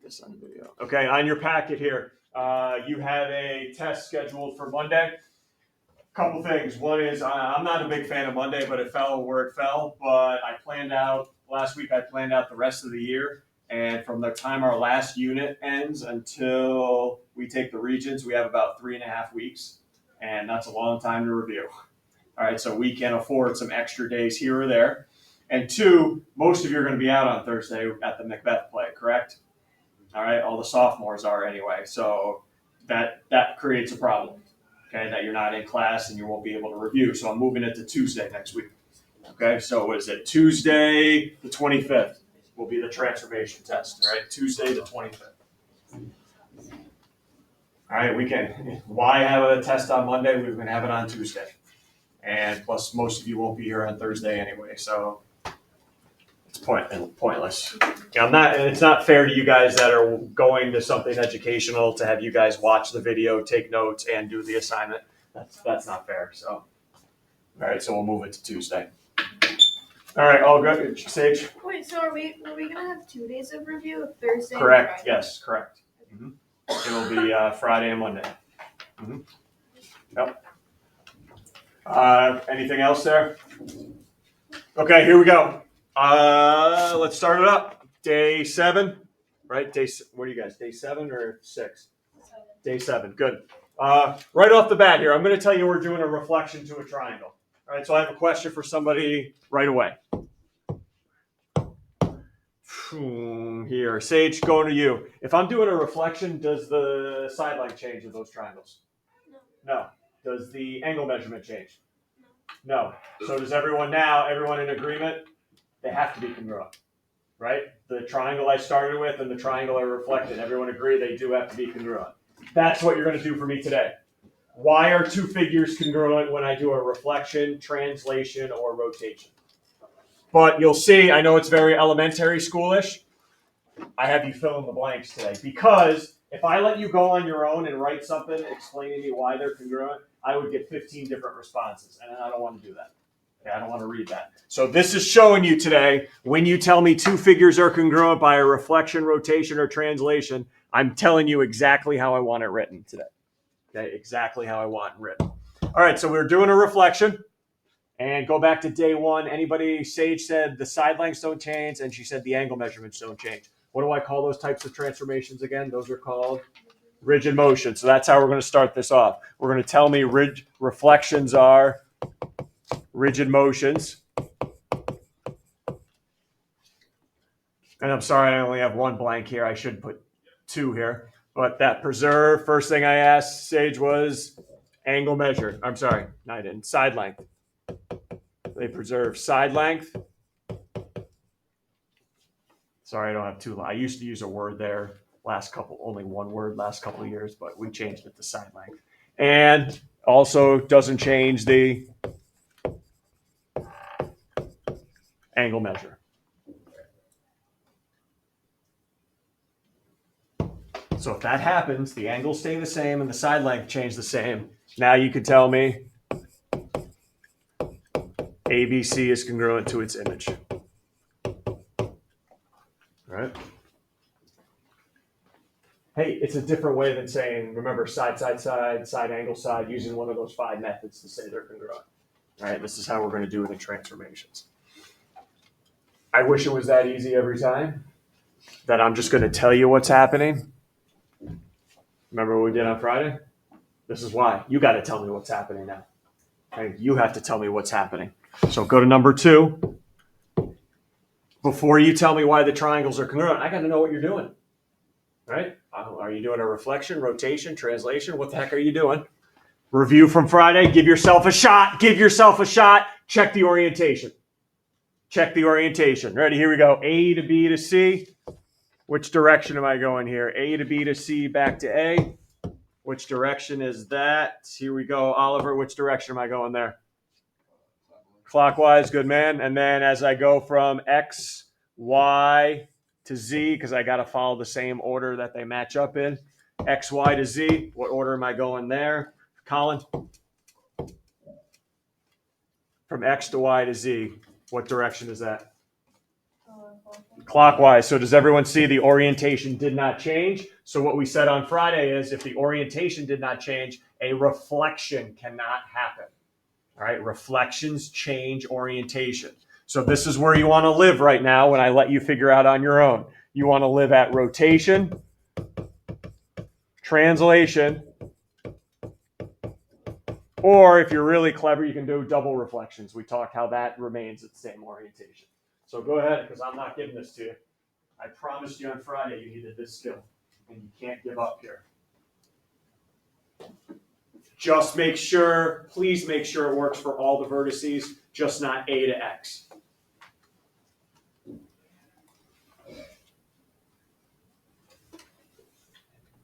this on video. Okay, on your packet here, you have a test scheduled for Monday. Couple things. One is I'm not a big fan of Monday, but it fell where it fell. But I planned out last week. I planned out the rest of the year, and from the time our last unit ends until we take the Regents, we have about 3.5 weeks, and that's a long time to review. All right, so we can afford some extra days here or there. And two, most of you are going to be out on Thursday at the Macbeth play, correct? All right, all the sophomores are anyway, so that creates a problem. Okay, that you're not in class and you won't be able to review. So I'm moving it to Tuesday next week. Okay, so what is it? Tuesday the 25th will be the transformation test. All right, Tuesday the 25th. All right, we can. Why have a test on Monday? We're going to have it on Tuesday, and plus most of you won't be here on Thursday anyway, so it's pointless. I'm not. It's not fair to you guys that are going to something educational to have you guys watch the video, take notes, and do the assignment. That's not fair. So, all right. So we'll move it to Tuesday. All right. All good, Sage. Wait. So are we gonna have 2 days of review, Thursday? Correct. And Friday? Yes. Correct. Mm-hmm. It will be Friday and Monday. Mm-hmm. Yep. Anything else there? Okay. Here we go. Let's start it up. Day 7, right? What are you guys? Day 7 or 6? 7. Day 7. Good. Right off the bat here, I'm going to tell you we're doing a reflection to a triangle. All right. So I have a question for somebody right away. Here, Sage, going to you. If I'm doing a reflection, does the sideline change of those triangles? No. Does the angle measurement change? No. So does everyone in agreement? They have to be congruent, right? The triangle I started with and the triangle I reflected, everyone agree they do have to be congruent. That's what you're going to do for me today. Why are two figures congruent when I do a reflection, translation, or rotation? But you'll see, I know it's very elementary schoolish. I have you fill in the blanks today because if I let you go on your own and write something explaining to me why they're congruent, I would get 15 different responses, and I don't want to do that. I don't want to read that. So this is showing you today, when you tell me two figures are congruent by a reflection, rotation, or translation, I'm telling you exactly how I want it written today. Okay, exactly how I want it written. All right, so we're doing a reflection. And go back to day 1. Anybody, Sage said the side lengths don't change, and she said the angle measurements don't change. What do I call those types of transformations again? Those are called rigid motion. So that's how we're going to start this off. We're going to tell me reflections are rigid motions. And I'm sorry, I only have one blank here. I should put 2 here. But that preserve, first thing I asked Sage was angle measure. I'm sorry, no, I didn't. Side length. They preserve side length. Sorry, I don't have 2. I used to use a word there only one word last couple of years, but we changed it to side length. And also doesn't change the angle measure. So if that happens, the angles stay the same and the side length change the same. Now you could tell me ABC is congruent to its image. All right. Hey, it's a different way than saying, remember, side, side, angle, side, using one of those 5 methods to say they're congruent. All right, this is how we're going to do it in transformations. I wish it was that easy every time, that I'm just going to tell you what's happening. Remember what we did on Friday? This is why. You got to tell me what's happening now. Okay? You have to tell me what's happening. So go to number 2. Before you tell me why the triangles are congruent, I got to know what you're doing. Right? Are you doing a reflection, rotation, translation? What the heck are you doing? Review from Friday. Give yourself a shot. Give yourself a shot. Check the orientation. Check the orientation. Ready? Here we go. A to B to C. Which direction am I going here? A to B to C, back to A. Which direction is that? Here we go. Oliver, which direction am I going there? Clockwise. Good, man. And then as I go from X, Y to Z, because I got to follow the same order that they match up in. X, Y to Z. What order am I going there? Colin? From X to Y to Z. What direction is that? Clockwise. So does everyone see the orientation did not change? So what we said on Friday is if the orientation did not change, a reflection cannot happen. All right, reflections change orientation. So this is where you want to live right now when I let you figure out on your own. You want to live at rotation, translation, or if you're really clever, you can do double reflections. We talked how that remains at the same orientation. So go ahead, because I'm not giving this to you. I promised you on Friday you needed this skill, and you can't give up here. Just make sure, please make sure it works for all the vertices, just not A to X.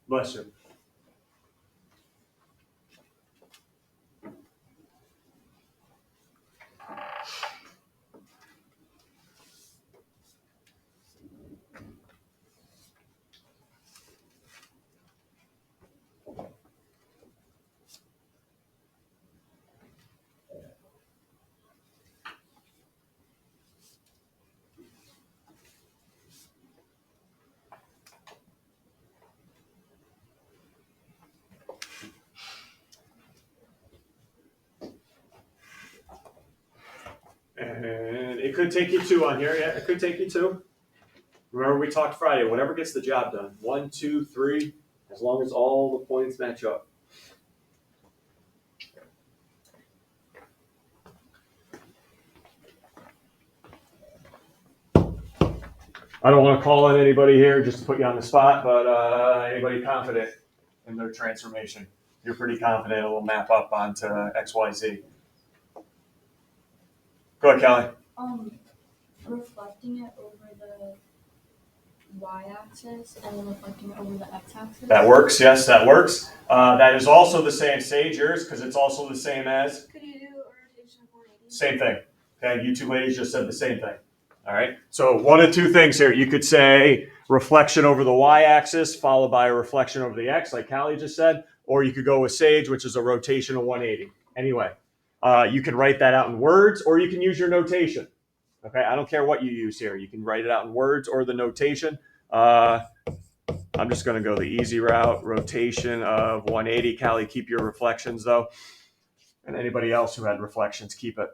Bless you. And it could take you 2 on here. Yeah, it could take you 2. Remember we talked Friday, whatever gets the job done. 1, 2, 3, as long as all the points match up. I don't want to call on anybody here just to put you on the spot, but anybody confident in their transformation? You're pretty confident it will map up onto XYZ. Go ahead, Kelly. Reflecting it over the y-axis and then reflecting it over the x-axis. That works. Yes, that works. That is also the same. Sage yours because it's also the same as. Could you do a rotation of 180? Same thing. Okay, you two ladies just said the same thing. All right. So one of 2 things here. You could say reflection over the y-axis followed by a reflection over the x, like Callie just said, or you could go with Sage, which is a rotation of 180. Anyway, you can write that out in words, or you can use your notation. Okay, I don't care what you use here. You can write it out in words or the notation. I'm just going to go the easy route, rotation of 180. Callie, keep your reflections though. And anybody else who had reflections, keep it.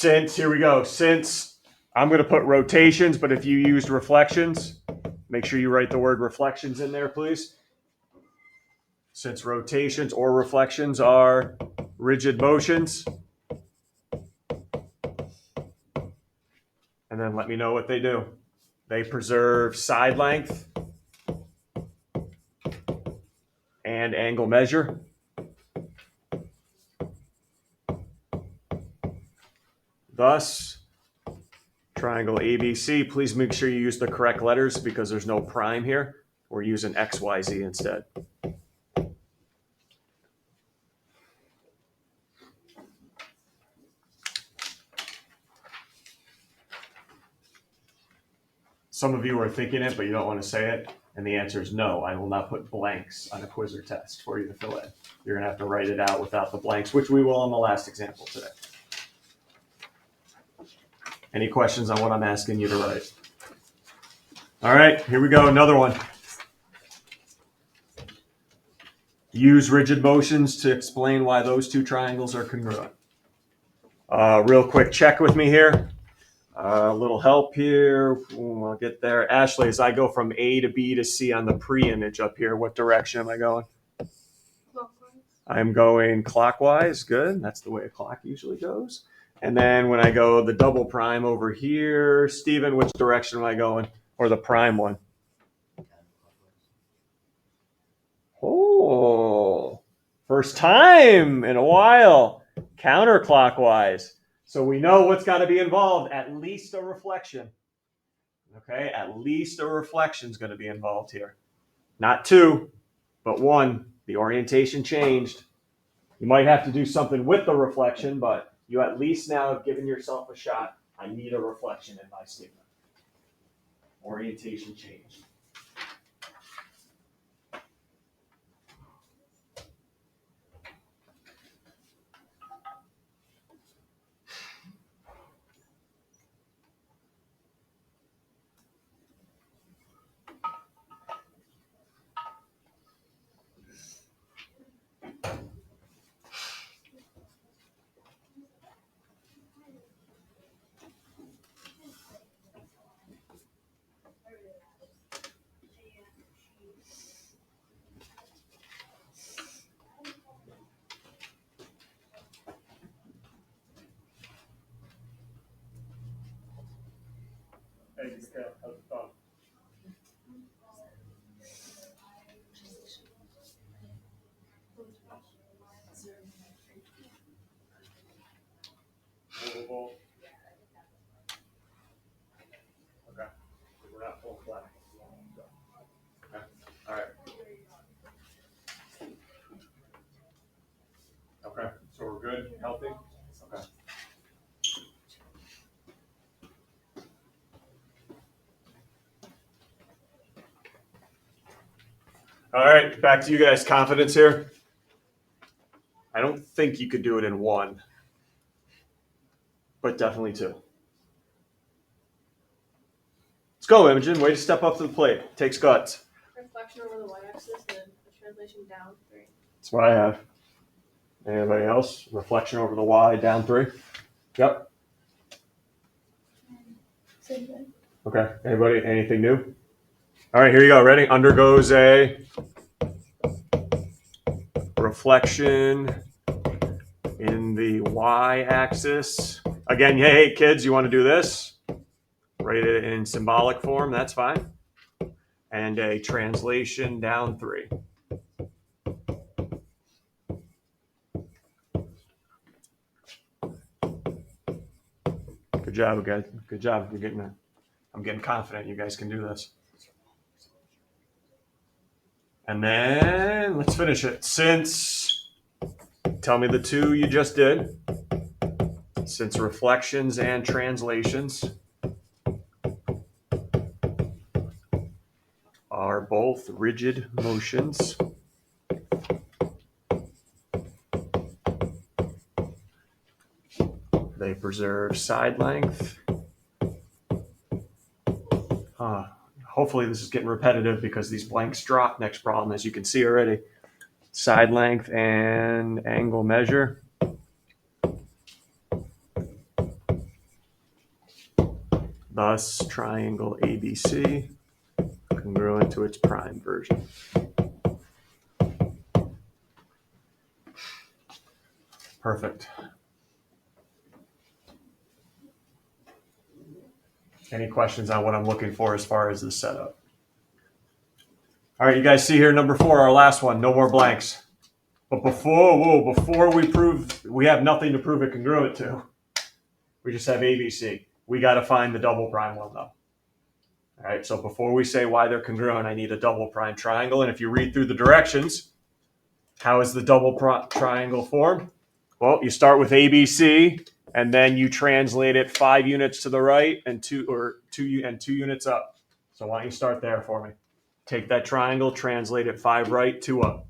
Here we go. Since I'm going to put rotations, but if you used reflections, make sure you write the word reflections in there, please. Since rotations or reflections are rigid motions. And then let me know what they do. They preserve side length and angle measure. Thus, triangle ABC, please make sure you use the correct letters because there's no prime here. We're using XYZ instead. Some of you are thinking it, but you don't want to say it. And the answer is no. I will not put blanks on a quiz or test for you to fill in. You're going to have to write it out without the blanks, which we will on the last example today. Any questions on what I'm asking you to write? All right, here we go. Another one. Use rigid motions to explain why those 2 triangles are congruent. Real quick check with me here. A little help here. I'll get there. Ashley, as I go from A to B to C on the pre-image up here, what direction am I going? Clockwise. I'm going clockwise. Good. That's the way a clock usually goes. And then when I go the double prime over here, Stephen, which direction am I going? Or the prime one? Oh, first time in a while. Counterclockwise. So we know what's got to be involved, at least a reflection. Okay, at least a reflection is going to be involved here. Not 2, but 1. The orientation changed. You might have to do something with the reflection, but you at least now have given yourself a shot. I need a reflection in my statement. Orientation changed. Hey, Mikhail, how's it going? Movable. Okay. We're not full flat. Okay. All right. Okay. So we're good, healthy? Okay. All right, back to you guys. Confidence here. I don't think you could do it in one, but definitely two. Let's go, Imogen. Way to step up to the plate. Takes guts. Reflection over the y-axis and then the translation down 3. That's what I have. Anybody else? Reflection over the y, down 3. Yep. Same thing. Okay. Anybody? Anything new? All right, here you go. Ready? Undergoes a reflection in the y-axis. Again, hey, kids, you want to do this? Write it in symbolic form. That's fine. And a translation down 3. Good job, guys. Good job. You're getting. I'm getting confident. You guys can do this. And then let's finish it. Since, tell me the two you just did. Since reflections and translations are both rigid motions, they preserve side length. Hopefully this is getting repetitive because these blanks drop next problem, as you can see already. Side length and angle measure. Thus, triangle ABC congruent to its prime version. Perfect. Any questions on what I'm looking for as far as the setup? All right, you guys see here number 4, our last one. No more blanks. But before we prove, we have nothing to prove it congruent to. We just have ABC. We got to find the double prime one though. All right, so before we say why they're congruent, I need a double prime triangle. And if you read through the directions, how is the double triangle formed? Well, you start with ABC, and then you translate it 5 units to the right and 2 units up. So why don't you start there for me? Take that triangle, translate it 5 right, 2 up.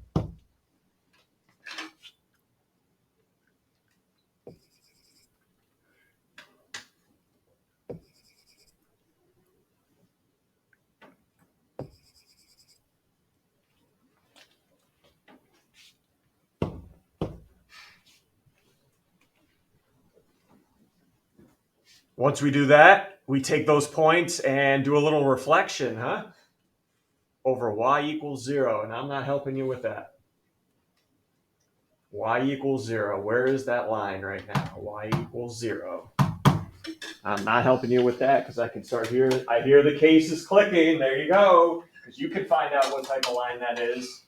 Once we do that, we take those points and do a little reflection, over y equals 0, and I'm not helping you with that. Y equals 0. Where is that line right now? Y equals 0. I'm not helping you with that because I can start here. I hear the cases clicking. There you go. Because you can find out what type of line that is.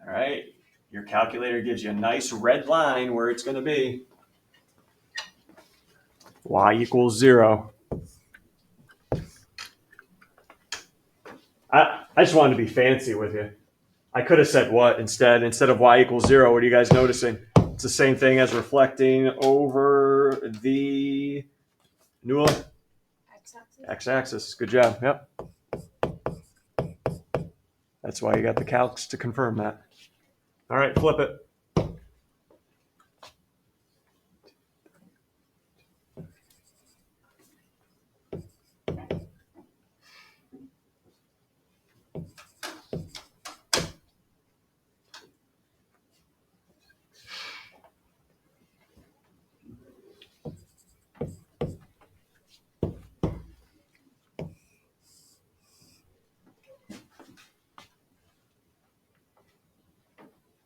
All right. Your calculator gives you a nice red line where it's going to be. Y equals 0. I just wanted to be fancy with you. I could have said what instead of y equals 0. What are you guys noticing? It's the same thing as reflecting over the Newell x-axis. Good job. Yep. That's why you got the calcs to confirm that. All right, flip it.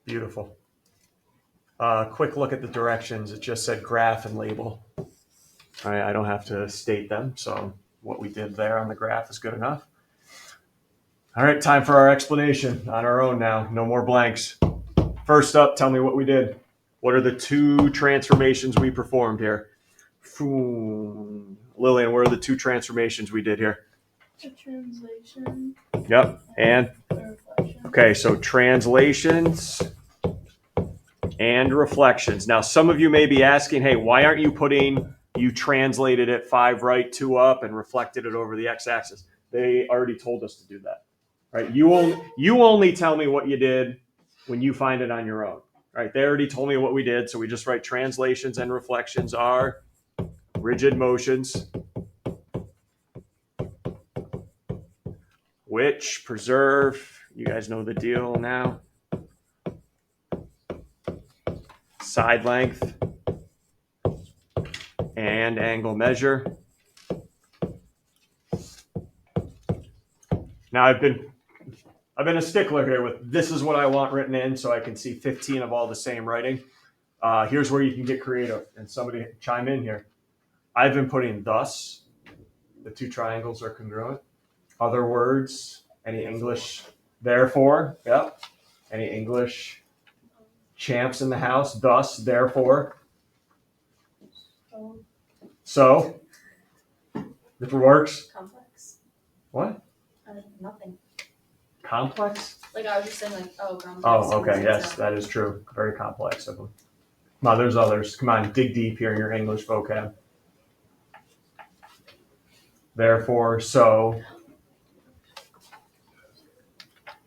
Beautiful. Quick look at the directions. It just said graph and label. All right, I don't have to state them, so what we did there on the graph is good enough. All right, time for our explanation on our own now. No more blanks. First up, tell me what we did. What are the two transformations we performed here? Lillian, what are the two transformations we did here? A translation. Yep, and? A reflection. Okay, so translations and reflections. Now, some of you may be asking, hey, why aren't you putting, you translated it 5 right, 2 up, and reflected it over the x-axis? They already told us to do that, right? You only tell me what you did when you find it on your own, right? They already told me what we did, so we just write translations and reflections are rigid motions which preserve, you guys know the deal now, side length and angle measure. Now I've been a stickler here with this is what I want written in so I can see 15 of all the same writing. Here's where you can get creative, and somebody chime in here. I've been putting thus, the two triangles are congruent. Other words, any English, therefore, yep. Any English champs in the house, thus, therefore. So, if it works. Complex. What? Nothing. Complex? Like I was just saying, like, oh, complex. Oh, okay, yes, that is true. Very complex of them. Come on, there's others. Come on, dig deep here in your English vocab. Therefore, so.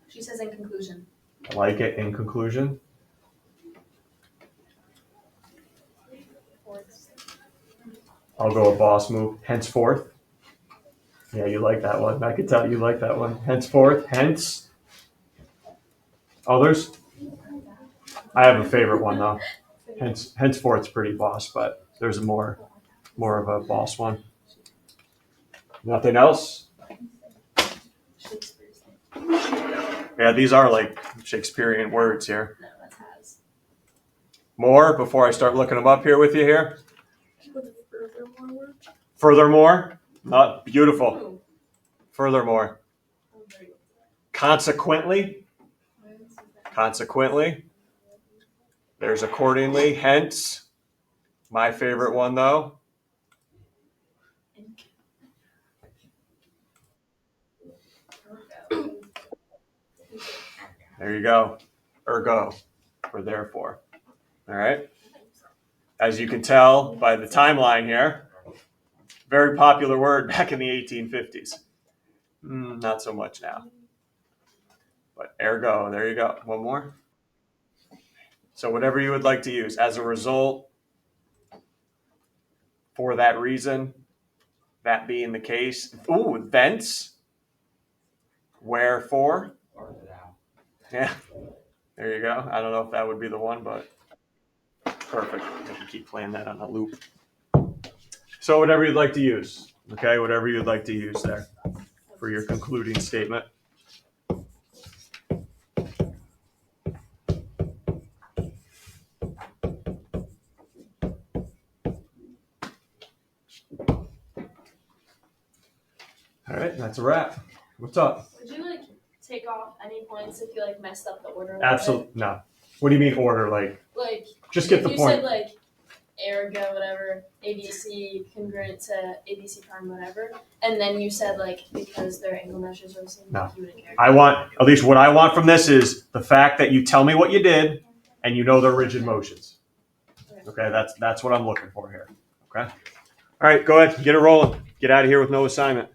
She says in conclusion. I like it, in conclusion. I'll go a boss move. Henceforth. Yeah, you like that one. I could tell you like that one. Henceforth, hence. Others? I have a favorite one though. Henceforth's pretty boss, but there's a more of a boss one. Nothing else? Yeah, these are like Shakespearean words here. No, that's has. More before I start looking them up here with you here? Furthermore? Beautiful. Ooh. Furthermore. Consequently. Consequently. There's accordingly. Hence. My favorite one though. There you go. Ergo, or therefore. All right. As you can tell by the timeline here, very popular word back in the 1850s. Not so much now. But ergo, there you go. One more. So whatever you would like to use. As a result, for that reason, that being the case. Ooh, thence. Wherefore. Yeah. There you go. I don't know if that would be the one, but perfect. I can keep playing that on a loop. So whatever you'd like to use. Okay, whatever you'd like to use there for your concluding statement. All right, that's a wrap. What's up? Would you like take off any points if you like messed up the order? Absolutely no. What do you mean order? Like just get the point. You said like ergo whatever, ABC congruent to ABC prime whatever, and then you said like because their angle measures are the same. No. Like, you wouldn't care. I want, at least what I want from this is the fact that you tell me what you did and you know the rigid motions. Okay, that's what I'm looking for here. Okay. All right, go ahead, get it rolling. Get out of here with no assignment.